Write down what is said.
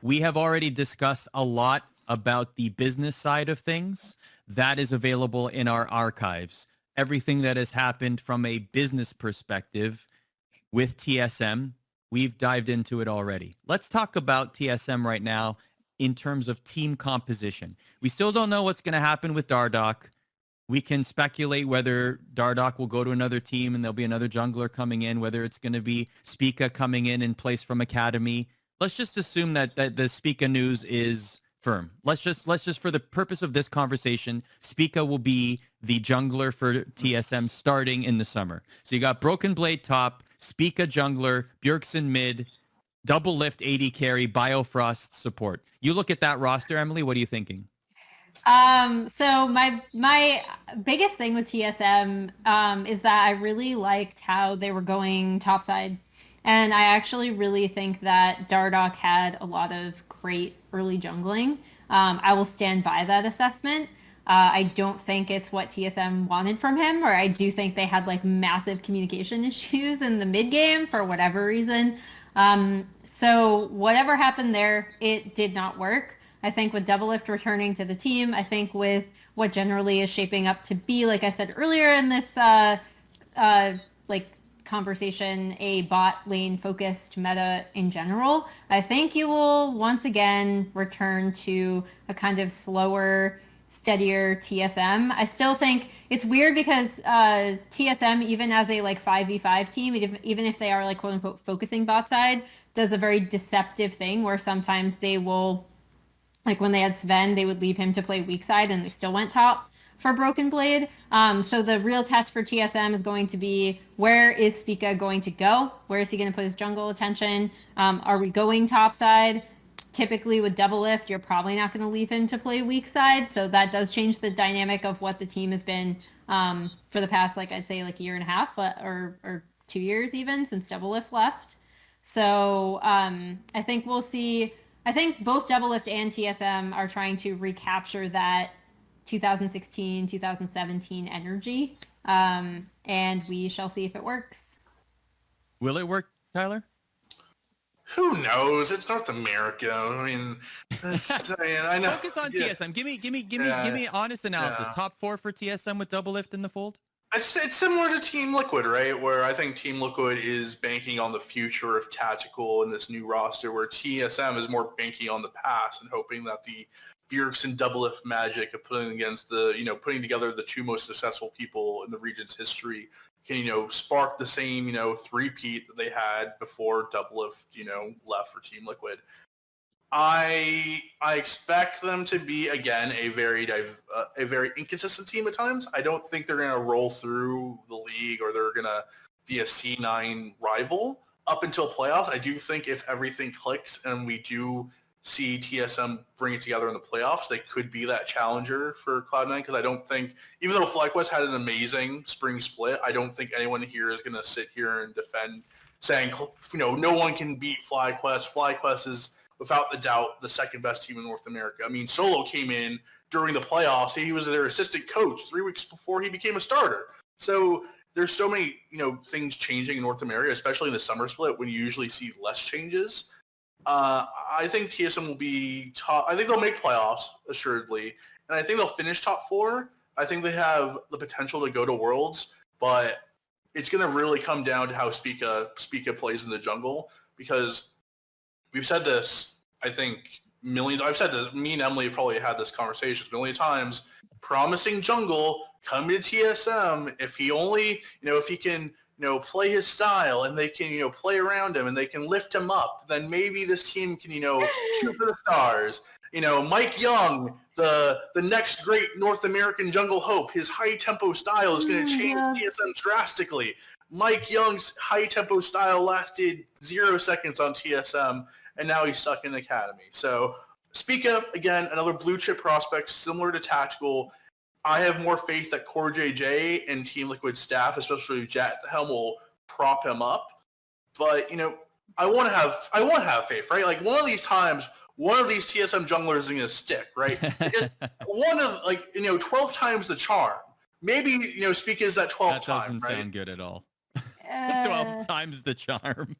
We have already discussed a lot about the business side of things. That is available in our archives. Everything that has happened from a business perspective with TSM, we've dived into it already. Let's talk about TSM right now in terms of team composition. We still don't know what's going to happen with Dardoch. We can speculate whether Dardoch will go to another team and there'll be another jungler coming in, whether it's going to be Spica coming in place from Academy. Let's just assume that the Spica news is firm. Let's just for the purpose of this conversation, Spica will be the jungler for TSM starting in the summer. So you got Broken Blade top, Spica jungler, Bjergsen mid, Doublelift AD carry, Biofrost support. You look at that roster, Emily, what are you thinking? So my biggest thing with TSM is that I really liked how they were going topside. And I actually really think that Dardoch had a lot of great early jungling. I will stand by that assessment. I don't think it's what TSM wanted from him, or I do think they had like massive communication issues in the mid game for whatever reason. So whatever happened there, it did not work. I think with Doublelift returning to the team, I think with what generally is shaping up to be, like I said earlier in this conversation, a bot lane focused meta in general, I think you will once again return to a kind of slower, steadier TSM. I still think it's weird because TSM, even as a like 5v5 team, even if they are like quote unquote focusing bot side, does a very deceptive thing where sometimes they will, like when they had Sven, they would leave him to play weak side and they still went top for Broken Blade. So the real test for TSM is going to be, where is Spica going to go? Where is he going to put his jungle attention? Are we going top side? Typically with Doublelift, you're probably not going to leave him to play weak side. So that does change the dynamic of what the team has been for the past, like I'd say like a year and a half or 2 years even since Doublelift left. So I think we'll see. I think both Doublelift and TSM are trying to recapture that 2016, 2017 energy, and we shall see if it works. Will it work, Tyler? Who knows? It's North America. I mean, I know. Focus on TSM. Give me honest analysis. Yeah. Top 4 for TSM with Doublelift in the fold. It's similar to Team Liquid, right? Where I think Team Liquid is banking on the future of tactical in this new roster, where TSM is more banking on the past and hoping that the Bjergsen Doublelift magic of putting together the two most successful people in the region's history can, spark the same, three-peat that they had before Doublelift, left for Team Liquid. I expect them to be, again, a very inconsistent team at times. I don't think they're going to roll through the league or they're going to be a C9 rival up until playoffs. I do think if everything clicks and we do see TSM bring it together in the playoffs, they could be that challenger for Cloud9, because I don't think, even though FlyQuest had an amazing spring split, I don't think anyone here is going to sit here and defend saying, no one can beat FlyQuest. FlyQuest is, without the doubt, the second best team in North America. I mean, Solo came in during the playoffs. He was their assistant coach 3 weeks before he became a starter. So there's so many, things changing in North America, especially in the summer split when you usually see less changes. I think TSM will be top. I think they'll make playoffs, assuredly. And I think they'll finish top 4. I think they have the potential to go to Worlds, but it's going to really come down to how Spica plays in the jungle, because we've said this, I think, millions. I've said this, me and Emily have probably had this conversation a million times. Promising jungle, come to TSM. If he only, if he can, play his style and they can, play around him and they can lift him up, then maybe this team can, shoot for the stars. Mike Young, the next great North American jungle hope, his high-tempo style is going to change TSM drastically. Mike Young's high-tempo style lasted 0 seconds on TSM, and now he's stuck in Academy. So Spica, again, another blue-chip prospect, similar to Tactical. I have more faith that Core JJ and Team Liquid staff, especially Jet at the helm, will prop him up. But, I want to have faith, right? Like, one of these times, one of these TSM junglers is going to stick, right? Because 12 times the charm. Maybe, Spica is that 12th time, right? That doesn't sound good at all. 12 times the charm.